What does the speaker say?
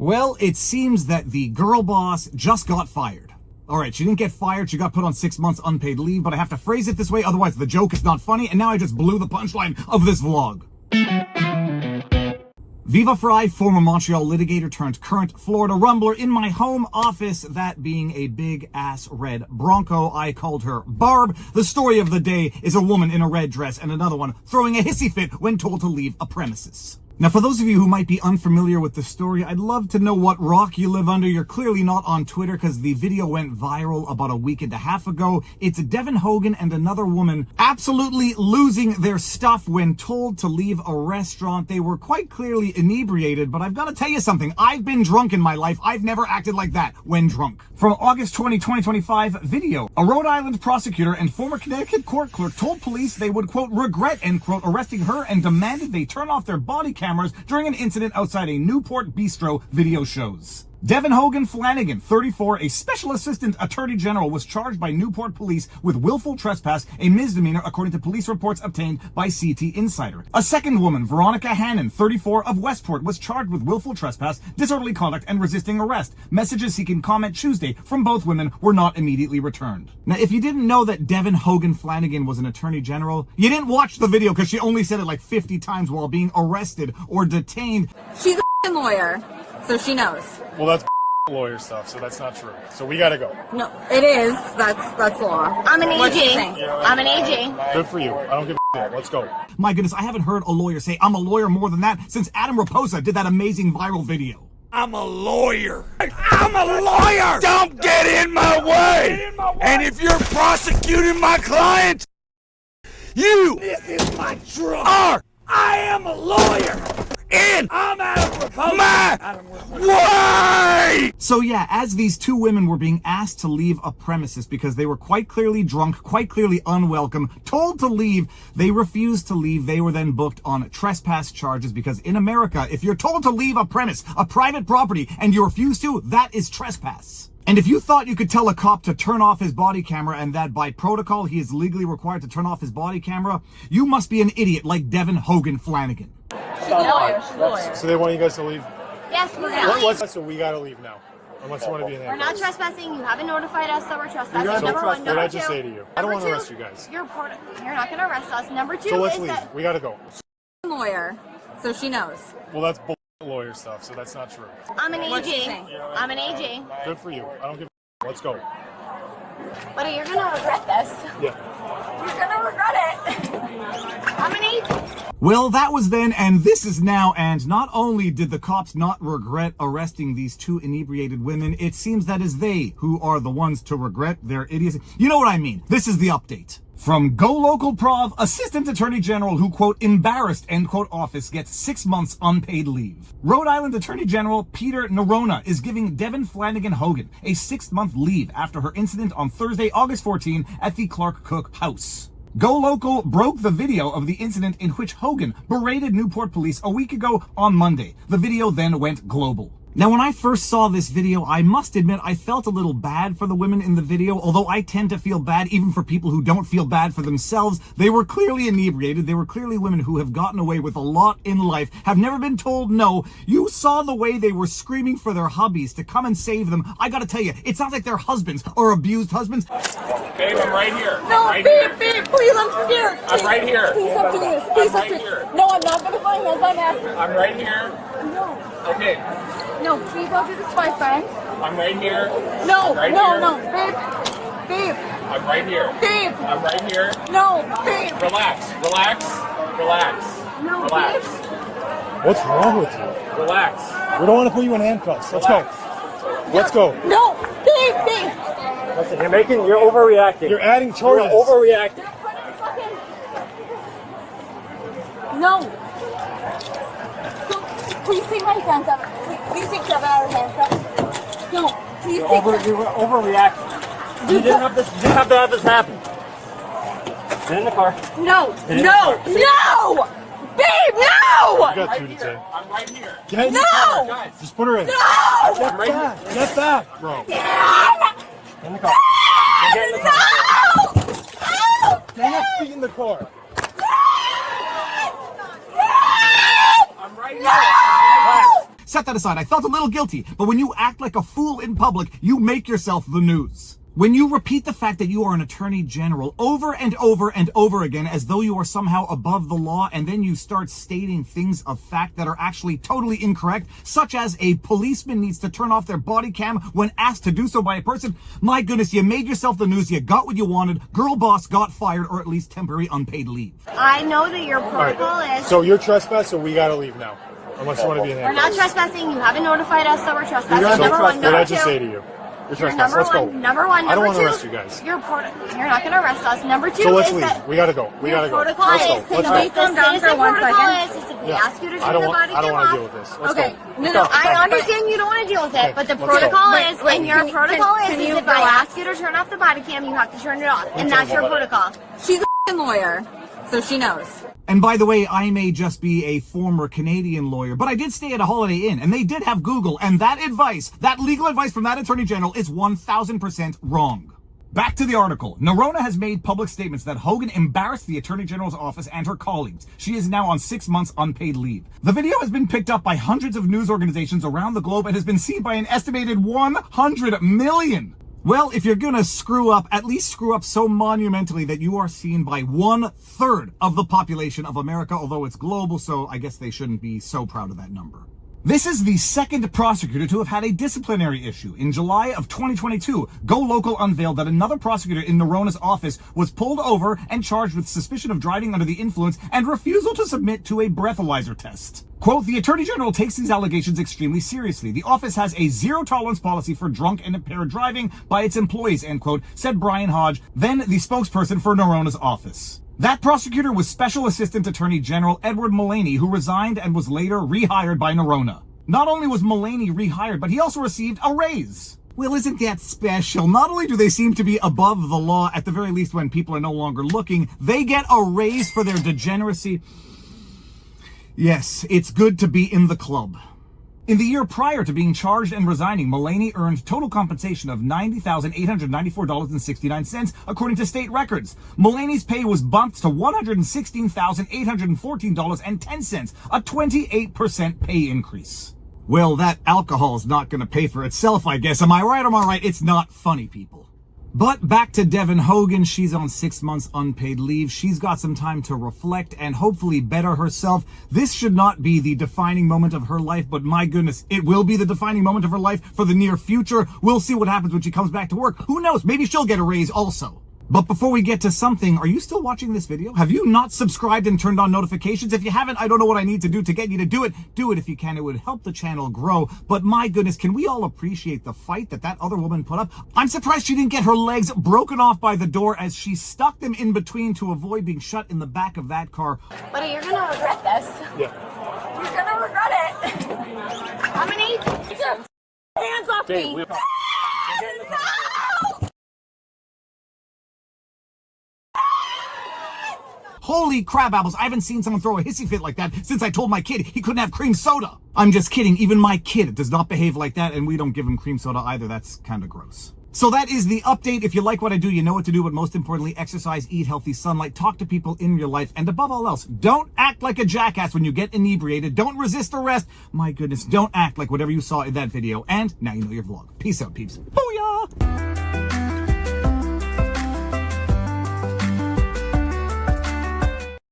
Well, it seems that the girl boss just got fired. Alright, she didn't get fired, she got put on 6 months unpaid leave, but I have to phrase it this way, otherwise the joke is not funny, and now I just blew the punchline of this vlog. Viva Fry, former Montreal litigator turned current Florida rumbler in my home office, that being a big-ass red Bronco. I called her Barb. The story of the day is a woman in a red dress and another one throwing a hissy fit when told to leave a premises. Now, for those of you who might be unfamiliar with the story, I'd love to know what rock you live under. You're clearly not on Twitter because the video went viral about a week and a half ago. It's Devin, Hogan, and another woman absolutely losing their stuff when told to leave a restaurant. They were quite clearly inebriated, but I've got to tell you something. I've been drunk in my life. I've never acted like that when drunk. From August 20, 2025 video, a Rhode Island prosecutor and former Connecticut court clerk told police they would, quote, regret, end quote, arresting her and demanded they turn off their body cameras during an incident outside a Newport bistro, video shows. Devin Hogan Flanagan, 34, a special assistant attorney general, was charged by Newport police with willful trespass, a misdemeanor according to police reports obtained by CT Insider. A second woman, Veronica Hannon, 34, of Westport, was charged with willful trespass, disorderly conduct, and resisting arrest. Messages seeking comment Tuesday from both women were not immediately returned. Now, if you didn't know that Devin Hogan Flanagan was an attorney general, you didn't watch the video because she only said it like 50 times while being arrested or detained. She's a lawyer, so she knows. Well, that's lawyer stuff, so that's not true. So we gotta go. No, it is. That's law. I'm an AG. I'm an AG. Good for you. I don't give a shit. Let's go. My goodness, I haven't heard a lawyer say I'm a lawyer more than that since Adam Raposa did that amazing viral video. I'm a lawyer. I'm a lawyer. Don't get in my way. And if you're prosecuting my client, this is my truck. I am a lawyer. And I'm Adam Raposa. Why? So yeah, as these two women were being asked to leave a premises because they were quite clearly drunk, quite clearly unwelcome, told to leave, they refused to leave. They were then booked on trespass charges because in America, if you're told to leave a premise, a private property, and you refuse to, that is trespass. And if you thought you could tell a cop to turn off his body camera and that by protocol he is legally required to turn off his body camera, you must be an idiot like Devin Hogan Flanagan. She's a lawyer. She's a lawyer. So they want you guys to leave? Yes, we're gonna leave. So we gotta leave now. Unless you want to be in there. We're not trespassing. You haven't notified us that we're trespassing. So Number one. what did I just say to you? I don't want to Number arrest two, you guys. You're not going to arrest us. Number two So let's is leave. that We gotta go. She's a lawyer, so she knows. Well, that's lawyer stuff, so that's not true. I'm an What's she AG. saying? I'm an AG. Good for you. I don't give a Let's go. But you're going to regret this. Yeah. You're going to regret it. I'm an AG. Well, that was then, and this is now, and not only did the cops not regret arresting these two inebriated women, it seems that is they who are the ones to regret their idiocy. You know what I mean. This is the update. From Go Local Prov, Assistant Attorney General who, quote, embarrassed, end quote, office gets 6 months unpaid leave. Rhode Island Attorney General Peter Neronha is giving Devin Flanagan Hogan a 6-month leave after her incident on Thursday, August 14 at the Clark Cooke House. Go Local broke the video of the incident in which Hogan berated Newport police a week ago on Monday. The video then went global. Now, when I first saw this video, I must admit I felt a little bad for the women in the video, although I tend to feel bad even for people who don't feel bad for themselves. They were clearly inebriated. They were clearly women who have gotten away with a lot in life, have never been told no. You saw the way they were screaming for their hubbies to come and save them. I gotta tell you, it sounds like their husbands or abused husbands. Babe, I'm right here. No, right babe, please, I'm scared. I'm right here. Please stop doing this. Please stop right doing here. this. No, I'm not gonna find those on that. I'm right here. No. Okay, No, please don't do this to my friend. I'm right here. No, right no, here. no, babe, I'm right here. babe, I'm right here. no, babe. Relax. No, Relax. What's wrong with you? Relax. We don't want to put you in handcuffs. Let's go. Let's go. No, babe. Listen, you're overreacting. You're adding charges. You're overreacting. No. Please take my hands out. Please take Devin out of handcuffs. No, please You take were overreacting. You didn't have to have this happen. Get in the car. No, Get in the no, car. no! Babe, no! You got 2 to 10. I'm right here. Get in the No! car. Just put her in. No! Get back. Get back, bro. Get in the car. Get in the car. No! Get your feet in the car. I'm right No! here. Set that aside. I felt a little guilty, but when you act like a fool in public, you make yourself the news. When you repeat the fact that you are an attorney general over and over and over again as though you are somehow above the law, and then you start stating things of fact that are actually totally incorrect, such as a policeman needs to turn off their body cam when asked to do so by a person, my goodness, you made yourself the news, you got what you wanted, girl boss got fired, or at least temporary unpaid leave. I know that your protocol is... So you're trespassing, so we gotta leave now. Unless you want to be in We're not trespassing. You haven't notified us that we're trespassing. So Number one. what did Number I just two. say to you? You're trespassing. Number Let's go. one. Number one. I don't Number want to two. arrest you guys. You're not going to arrest us. Number two So let's is leave. that We gotta go. We gotta go. protocol Let's is go. Let's the go. citizen protocol is if we ask you to turn the body I don't cam want to off. deal with this. Let's Okay. go. No, I understand you don't want to deal with it, but the protocol is, and your protocol is if I ask you to turn off the body cam, you have to turn it off, and that's your protocol. She's a f***ing lawyer, so she knows. And by the way, I may just be a former Canadian lawyer, but I did stay at a Holiday Inn, and they did have Google, and that advice, that legal advice from that Attorney General is 1000% wrong. Back to the article. Neronha has made public statements that Hogan embarrassed the Attorney General's office and her colleagues. She is now on 6 months unpaid leave. The video has been picked up by hundreds of news organizations around the globe and has been seen by an estimated 100 million. Well, if you're gonna screw up, at least screw up so monumentally that you are seen by 1/3 of the population of America, although it's global, so I guess they shouldn't be so proud of that number. This is the second prosecutor to have had a disciplinary issue. In July of 2022, Go Local unveiled that another prosecutor in Neronha's office was pulled over and charged with suspicion of driving under the influence and refusal to submit to a breathalyzer test. Quote, the Attorney General takes these allegations extremely seriously. The office has a zero-tolerance policy for drunk and impaired driving by its employees, end quote, said Brian Hodge, then the spokesperson for Neronha's office. That prosecutor was Special Assistant Attorney General Edward Mullaney, who resigned and was later rehired by Neronha. Not only was Mullaney rehired, but he also received a raise. Well, isn't that special? Not only do they seem to be above the law, at the very least when people are no longer looking, they get a raise for their degeneracy. Yes, it's good to be in the club. In the year prior to being charged and resigning, Mullaney earned total compensation of $90,894.69, according to state records. Mullaney's pay was bumped to $116,814.10, a 28% pay increase. Well, that alcohol's not going to pay for itself, I guess. Am I right? It's not funny, people. But back to Devin Hogan. She's on 6 months unpaid leave. She's got some time to reflect and hopefully better herself. This should not be the defining moment of her life, but my goodness, it will be the defining moment of her life for the near future. We'll see what happens when she comes back to work. Who knows? Maybe she'll get a raise also. But before we get to something, are you still watching this video? Have you not subscribed and turned on notifications? If you haven't, I don't know what I need to do to get you to do it. Do it if you can. It would help the channel grow. But my goodness, can we all appreciate the fight that other woman put up? I'm surprised she didn't get her legs broken off by the door as she stuck them in between to avoid being shut in the back of that car. Buddy, you're going to regret this. Yeah. You're going to regret it. How many? Get your hands off me. No! Holy crab apples, I haven't seen someone throw a hissy fit like that since I told my kid he couldn't have cream soda. I'm just kidding, even my kid does not behave like that, and we don't give him cream soda either. That's kind of gross. So that is the update. If you like what I do, you know what to do, but most importantly, exercise, eat healthy, sunlight, talk to people in your life, and above all else, don't act like a jackass when you get inebriated. Don't resist arrest. My goodness, don't act like whatever you saw in that video. And now you know your vlog. Peace out, peeps. Booyah!